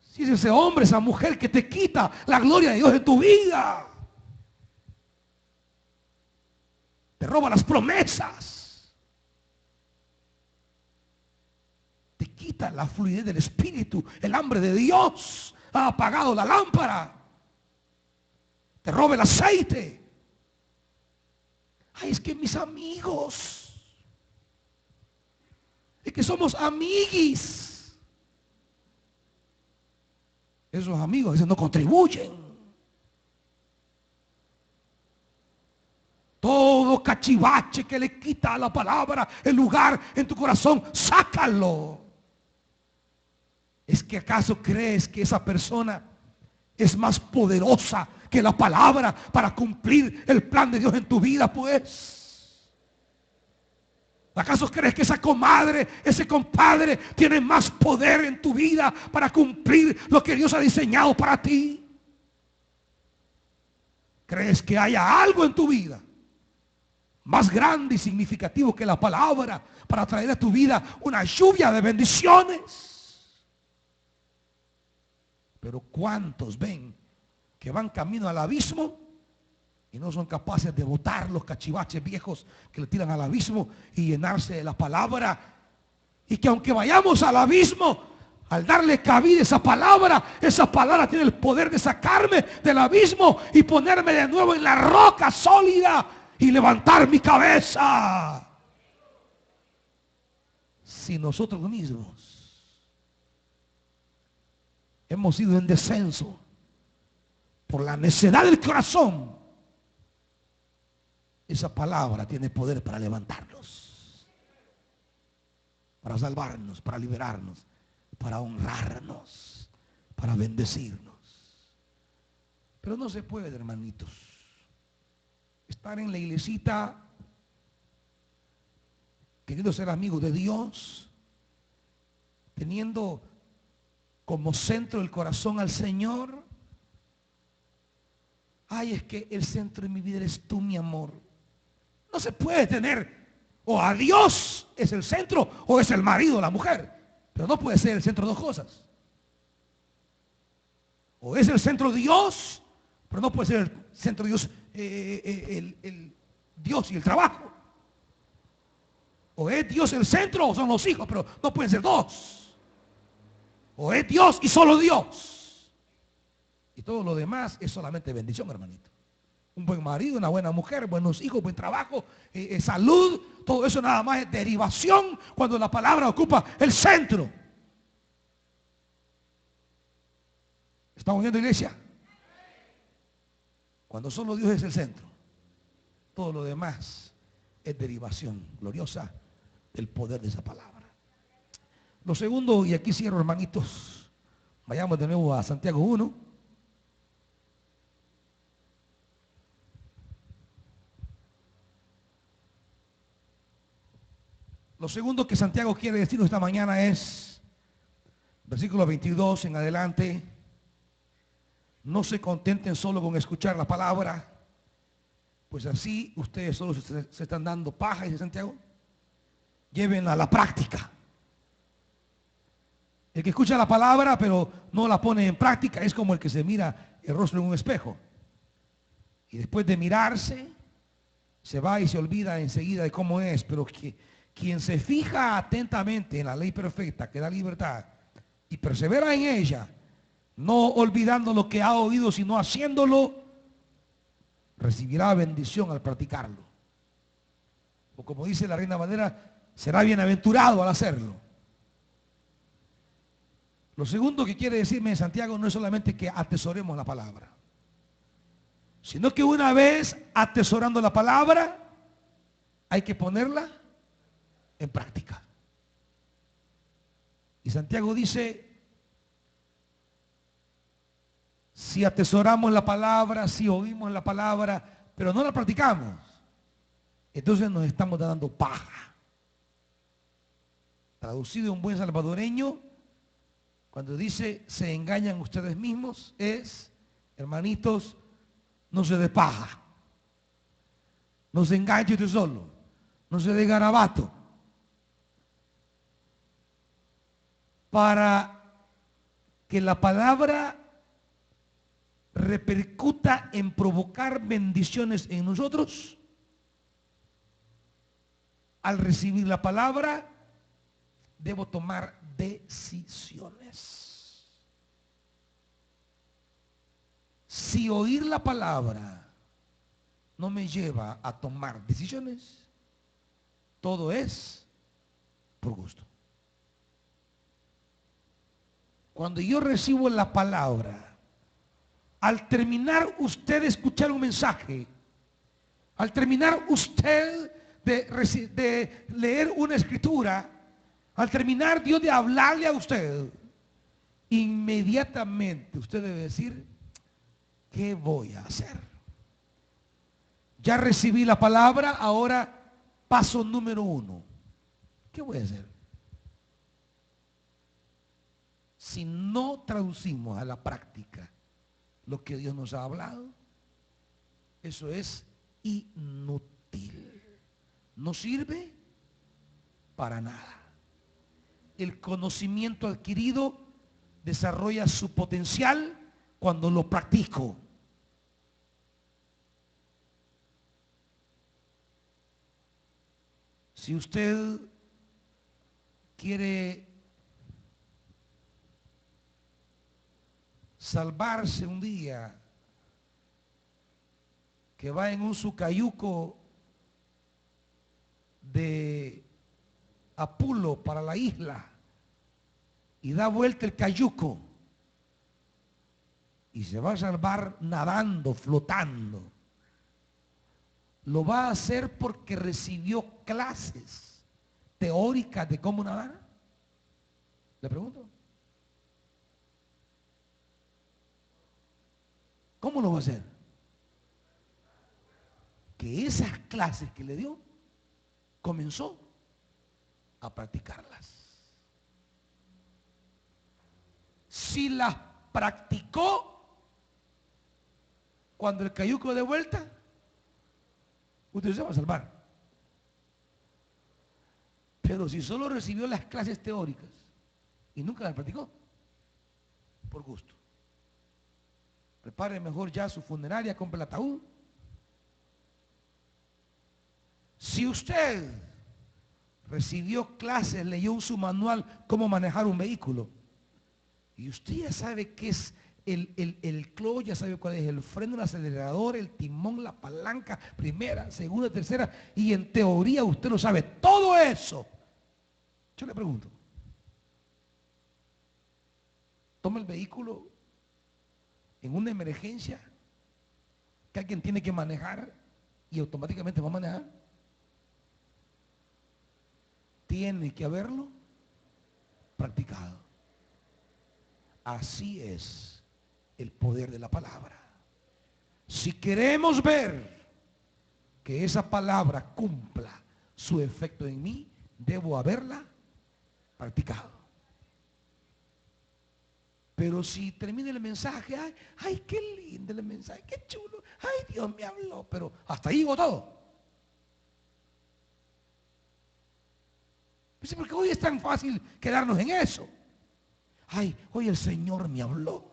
Si es ese hombre, esa mujer que te quita la gloria de Dios en tu vida. Te roba las promesas. Te quita la fluidez del Espíritu. El hambre de Dios ha apagado la lámpara. Te roba el aceite. Ay, es que mis amigos. Es que somos amiguis. Esos amigos a veces no contribuyen. Todo cachivache que le quita a la palabra el lugar en tu corazón, sácalo. ¿Es que acaso crees que esa persona es más poderosa que la palabra para cumplir el plan de Dios en tu vida? Pues, ¿acaso crees que esa comadre, ese compadre tiene más poder en tu vida para cumplir lo que Dios ha diseñado para ti? ¿Crees que haya algo en tu vida más grande y significativo que la palabra para traer a tu vida una lluvia de bendiciones? Pero ¿cuántos ven que van camino al abismo y no son capaces de botar los cachivaches viejos que le tiran al abismo y llenarse de la palabra? Y que aunque vayamos al abismo, al darle cabida a esa palabra tiene el poder de sacarme del abismo y ponerme de nuevo en la roca sólida y levantar mi cabeza. Si nosotros mismos hemos ido en descenso por la necedad del corazón, esa palabra tiene poder para levantarnos, para salvarnos, para liberarnos, para honrarnos, para bendecirnos. Pero no se puede, hermanitos, estar en la iglesita queriendo ser amigos de Dios, teniendo como centro el corazón al Señor. Ay, es que el centro de mi vida eres tú, mi amor. No se puede tener o a Dios es el centro o es el marido, la mujer. Pero no puede ser el centro de dos cosas. O es el centro Dios, pero no puede ser el centro Dios, el Dios y el trabajo. O es Dios el centro o son los hijos, pero no pueden ser dos. O es Dios y solo Dios. Y todo lo demás es solamente bendición, hermanito. Un buen marido, una buena mujer, buenos hijos, buen trabajo, salud, todo eso nada más es derivación cuando la palabra ocupa el centro. ¿Estamos viendo, iglesia? Cuando solo Dios es el centro, todo lo demás es derivación gloriosa del poder de esa palabra. Lo segundo, y aquí cierro, hermanitos, vayamos de nuevo a Santiago 1. Lo segundo que Santiago quiere decirnos esta mañana es, versículo 22 en adelante: no se contenten solo con escuchar la palabra, pues así ustedes solo se están dando paja, dice Santiago. Llévenla a la práctica. El que escucha la palabra pero no la pone en práctica es como el que se mira el rostro en un espejo y después de mirarse se va y se olvida enseguida de cómo es. Pero quien se fija atentamente en la ley perfecta que da libertad y persevera en ella, no olvidando lo que ha oído sino haciéndolo, recibirá bendición al practicarlo. O como dice la Reina Valera, será bienaventurado al hacerlo. Lo segundo que quiere decirme Santiago no es solamente que atesoremos la palabra, sino que una vez atesorando la palabra, hay que ponerla en práctica. Y Santiago dice, si atesoramos la palabra, si oímos la palabra, pero no la practicamos, entonces nos estamos dando paja. Traducido en buen salvadoreño, cuando dice se engañan ustedes mismos, es, hermanitos, no se dé paja, no se enganche usted solo, no se dé garabato. Para que la palabra repercuta en provocar bendiciones en nosotros, al recibir la palabra, debo tomar decisiones. Si oír la palabra no me lleva a tomar decisiones, todo es por gusto. Cuando yo recibo la palabra, al terminar usted de escuchar un mensaje, al terminar usted de leer una escritura, al terminar Dios de hablarle a usted, inmediatamente usted debe decir, ¿qué voy a hacer? Ya recibí la palabra, ahora paso número 1. ¿Qué voy a hacer? Si no traducimos a la práctica lo que Dios nos ha hablado, eso es inútil. No sirve para nada. El conocimiento adquirido desarrolla su potencial cuando lo practico. Si usted quiere salvarse un día, que va en un sucayuco de Apulo para la isla y da vuelta el cayuco y se va a salvar nadando, flotando, lo va a hacer porque recibió clases teóricas de cómo nadar. Le pregunto, ¿cómo lo va a hacer? Que esas clases que le dio, comenzó a practicarlas. Si las practicó, cuando el cayuco de vuelta, usted se va a salvar. Pero si solo recibió las clases teóricas y nunca las practicó, por gusto, prepare mejor ya su funeraria, compre el ataúd. Si usted recibió clases, leyó su manual cómo manejar un vehículo, y usted ya sabe qué es el clutch, ya sabe cuál es el freno, el acelerador, el timón, la palanca, primera, segunda, tercera, y en teoría usted lo sabe, todo eso. Yo le pregunto, toma el vehículo en una emergencia que alguien tiene que manejar y automáticamente va a manejar. Tiene que haberlo practicado. Así es el poder de la palabra. Si queremos ver que esa palabra cumpla su efecto en mí, debo haberla practicado. Pero si termina el mensaje, ay, qué lindo el mensaje, qué chulo, ay, Dios me habló, pero hasta ahí llegó todo. Pues porque hoy es tan fácil quedarnos en eso. Ay, hoy el Señor me habló.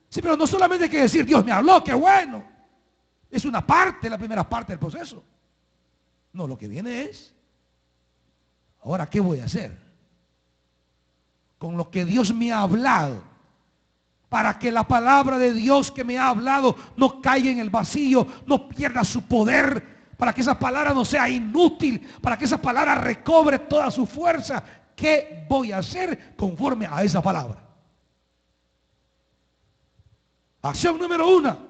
Sí, pero no solamente hay que decir, Dios me habló, qué bueno. Es una parte, la primera parte del proceso. No, lo que viene es, ahora, ¿qué voy a hacer con lo que Dios me ha hablado? Para que la palabra de Dios que me ha hablado no caiga en el vacío, no pierda su poder, para que esa palabra no sea inútil, para que esa palabra recobre toda su fuerza. ¿Qué voy a hacer conforme a esa palabra? Acción número 1.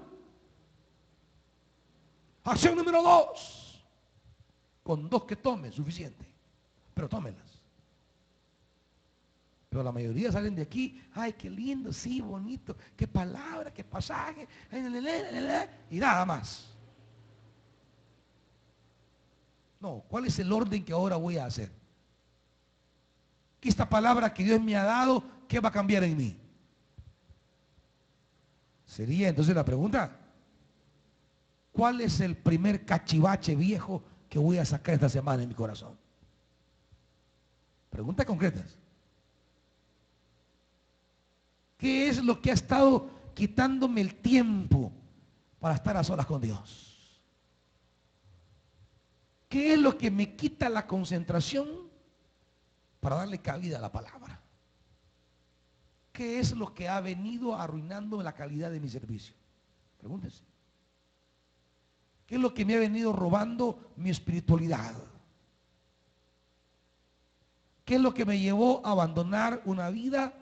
Acción número 2. Con 2 que tome, suficiente. Pero tómenlas. Pero la mayoría salen de aquí, ay, qué lindo, sí, bonito, qué palabra, qué pasaje, y nada más. No, ¿cuál es el orden que ahora voy a hacer? que esta palabra que Dios me ha dado, ¿qué va a cambiar en mí? Sería entonces la pregunta, ¿cuál es el primer cachivache viejo que voy a sacar esta semana en mi corazón? Preguntas concretas. ¿Qué es lo que ha estado quitándome el tiempo para estar a solas con Dios? ¿Qué es lo que me quita la concentración para darle cabida a la palabra? ¿Qué es lo que ha venido arruinando la calidad de mi servicio? Pregúntense. ¿Qué es lo que me ha venido robando mi espiritualidad? ¿Qué es lo que me llevó a abandonar una vida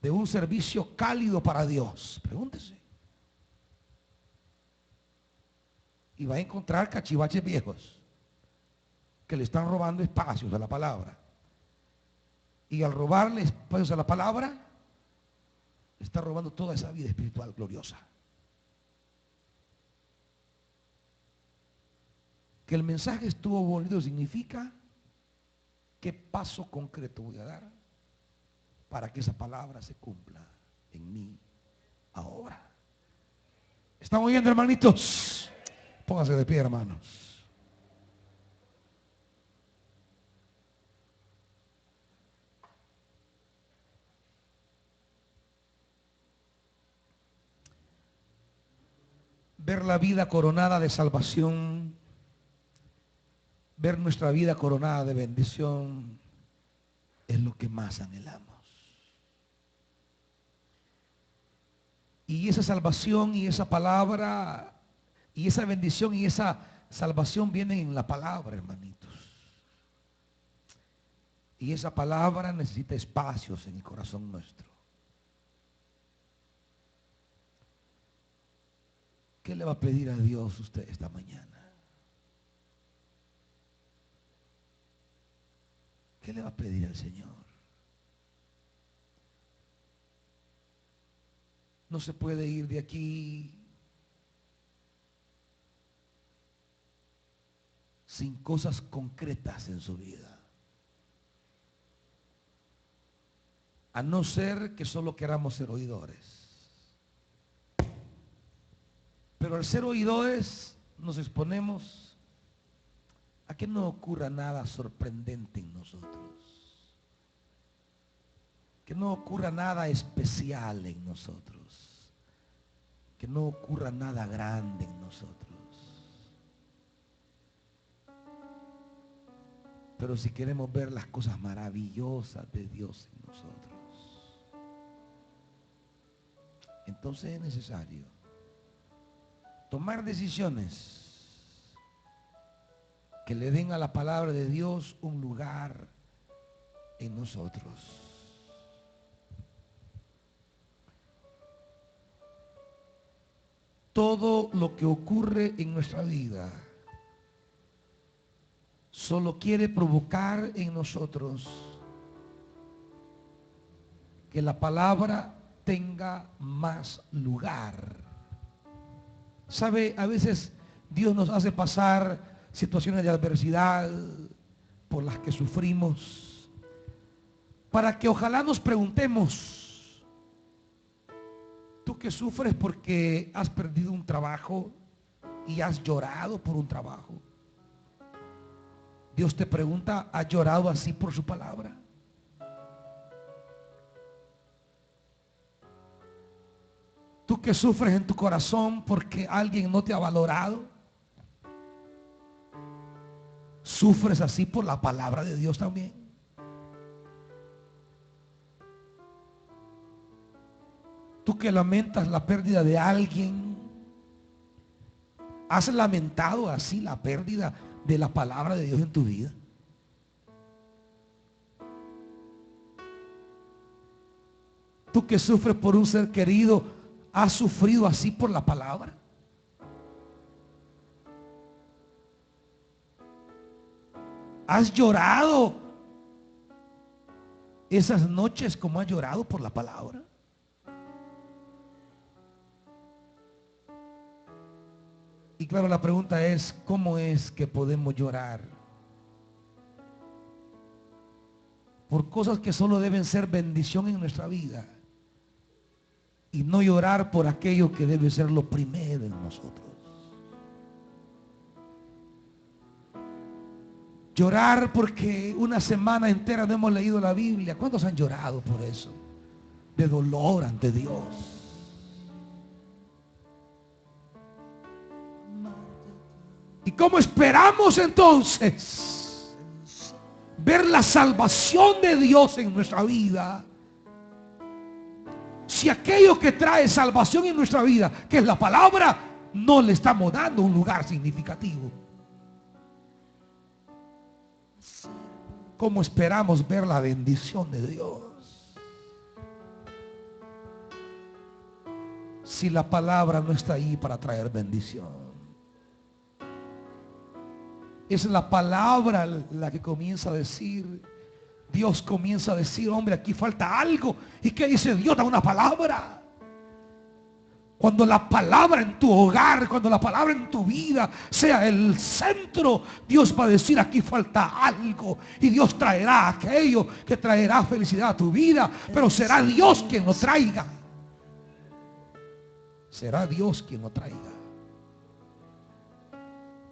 de un servicio cálido para Dios? Pregúntese. Y va a encontrar cachivaches viejos que le están robando espacios a la palabra. Y al robarle espacios a la palabra, le está robando toda esa vida espiritual gloriosa. Que el mensaje estuvo bonito significa qué paso concreto voy a dar para que esa palabra se cumpla en mí ahora. ¿Están oyendo, hermanitos? Pónganse de pie, hermanos. Ver la vida coronada de salvación, ver nuestra vida coronada de bendición, es lo que más anhelamos. Y esa salvación y esa palabra y esa bendición y esa salvación vienen en la palabra, hermanitos. Y esa palabra necesita espacios en el corazón nuestro. ¿Qué le va a pedir a Dios usted esta mañana? ¿Qué le va a pedir al Señor? No se puede ir de aquí sin cosas concretas en su vida. A no ser que solo queramos ser oidores. Pero al ser oidores nos exponemos a que no ocurra nada sorprendente en nosotros. Que no ocurra nada especial en nosotros. Que no ocurra nada grande en nosotros. Pero si queremos ver las cosas maravillosas de Dios en nosotros, entonces es necesario tomar decisiones que le den a la palabra de Dios un lugar en nosotros. Todo lo que ocurre en nuestra vida solo quiere provocar en nosotros que la palabra tenga más lugar. ¿Sabe? A veces Dios nos hace pasar situaciones de adversidad por las que sufrimos, para que ojalá nos preguntemos, tú que sufres porque has perdido un trabajo y has llorado por un trabajo, Dios te pregunta, ¿has llorado así por su palabra? Tú que sufres en tu corazón porque alguien no te ha valorado, ¿sufres así por la palabra de Dios también? Tú que lamentas la pérdida de alguien, ¿has lamentado así la pérdida de la palabra de Dios en tu vida? Tú que sufres por un ser querido, ¿has sufrido así por la palabra? ¿Has llorado esas noches como has llorado por la palabra? Y claro, la pregunta es, ¿cómo es que podemos llorar por cosas que solo deben ser bendición en nuestra vida y no llorar por aquello que debe ser lo primero en nosotros. Llorar porque una semana entera no hemos leído la Biblia. ¿Cuántos han llorado por eso? De dolor ante Dios. ¿Y cómo esperamos entonces ver la salvación de Dios en nuestra vida? Si aquello que trae salvación en nuestra vida, que es la palabra, no le estamos dando un lugar significativo. ¿Cómo esperamos ver la bendición de Dios si la palabra no está ahí para traer bendición? Es la palabra la que comienza a decir, Dios comienza a decir, hombre, aquí falta algo. ¿Y qué dice Dios? Da una palabra. Cuando la palabra en tu hogar, cuando la palabra en tu vida sea el centro, Dios va a decir, aquí falta algo. Y Dios traerá aquello que traerá felicidad a tu vida. Pero será Dios quien lo traiga. Será Dios quien lo traiga.